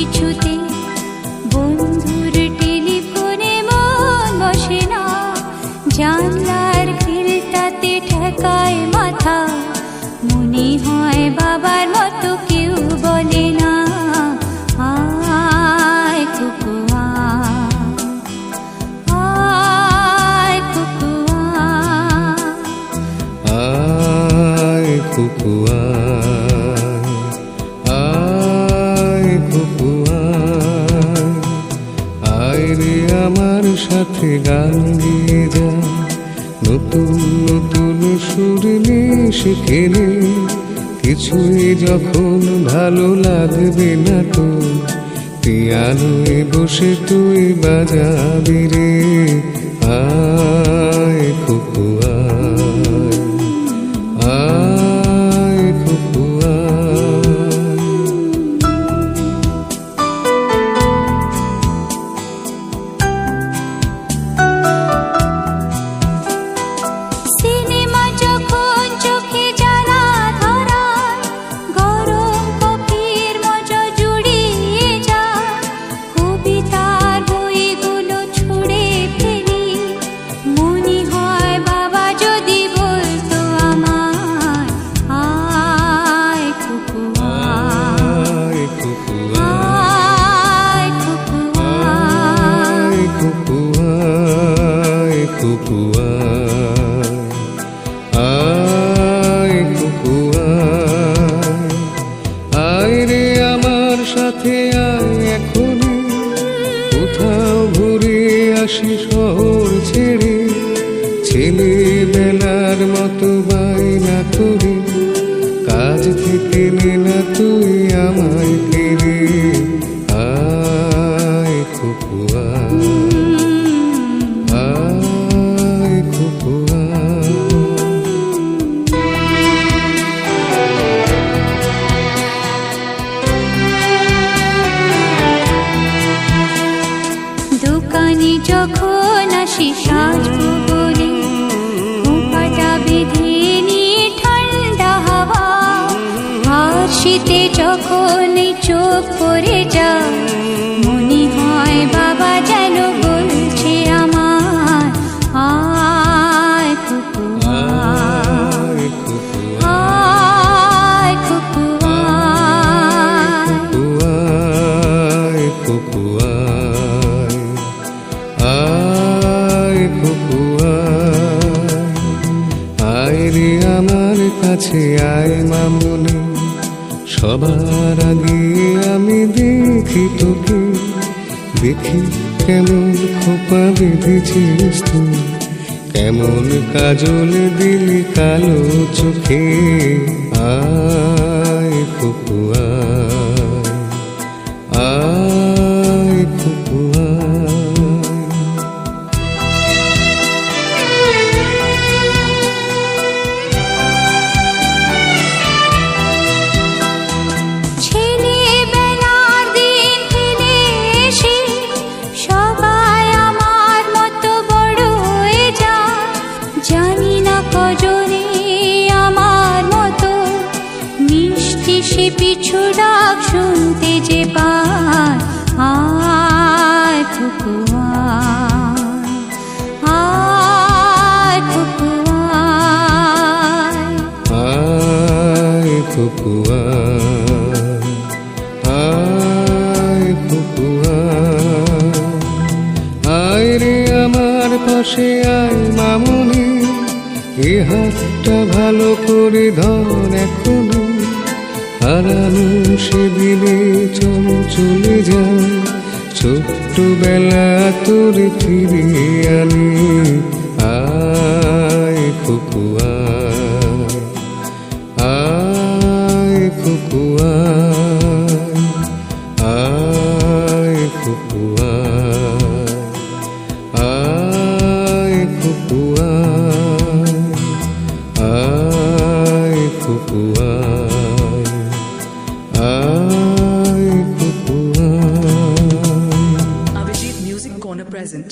কিছুতে বন্ধুর টেলিফোনে মন বসে না, জানলার গ্রিলটাতে ঠেকায় মাথা, মনে হয় বাবার মতো কেউ বলে না, আয় কুকু আয় কুকু আয় কুকু আয় কুকু আয় রে আমার সাথে গান গিয়ে যা, নতুন নতুন সুর নিয়ে শিখে নে, কিছুই যখন ভালো লাগবে না তো পিয়ানোয় বসে তুই বাজাবি রে, আয় কুকু আয় কুকু সিনেমা যখন চোখে জ্বালা ধরায়, গরম কফির মজা জুড়িয়ে যায়, কবিতার বইগুলো ছুঁড়ে ফেলি, মনে হয় বাবা যদি বলতো আমায়, আয় কুকু আয় কুকু আয় কুকু আয় কুকু আয় কুকু আয় কুকু আয় রে আমার সাথে আয় এখনই, কোথাও ঘুরে আসি শহর ছেড়ে, ছেলেবেলার মতো বায়না করি, কাজ থেকে নে না তুই আমায় ফিরে, আয় কুকু আয় কুকু দোকানে যখন আসি সাজবো বলে, খোঁপাটা বেঁধে নিয়ে ঠান্ডা হাওয়া, আর শীতে যখন এই চোখ পড়ে যায়, মনে হয় বাবা যেন বলছে আমার, আয় কুকু আয় কুকু আয় কুকু আয় আয় কুকু আয় কুকু আয় রে আমার কাছে আয় মামুনি, সবার আগে আমি দেখি তোকে, দেখি কেমন খোপা বেঁধেছিস তুই, কেমন কাজল দিলি কালো চোখে, আয় কুকু আয় কুকু ছেলেবেলার দিন ফিরে এসে সবাই আমার মতো বড় হয়ে যায়, জানি না কজনে আমার মতো মিষ্টি সে পিছু ডাক শুনতে যে পায়, আয় কুকু আয় কুকু আয় কুকু আয় কুকু আয় রে আমার পাশে আয় মামুনি, এ হাতটা ভালো করে ধর এখনো, হারানো সেদিনে চলে যায়, ছোট্টবেলা তোর ফিরে আনি, আয় কুকু আয় কুকু আয় কুকু আয় কুকু আয় কুকু আয় কুকু Abhijit Music Corner present.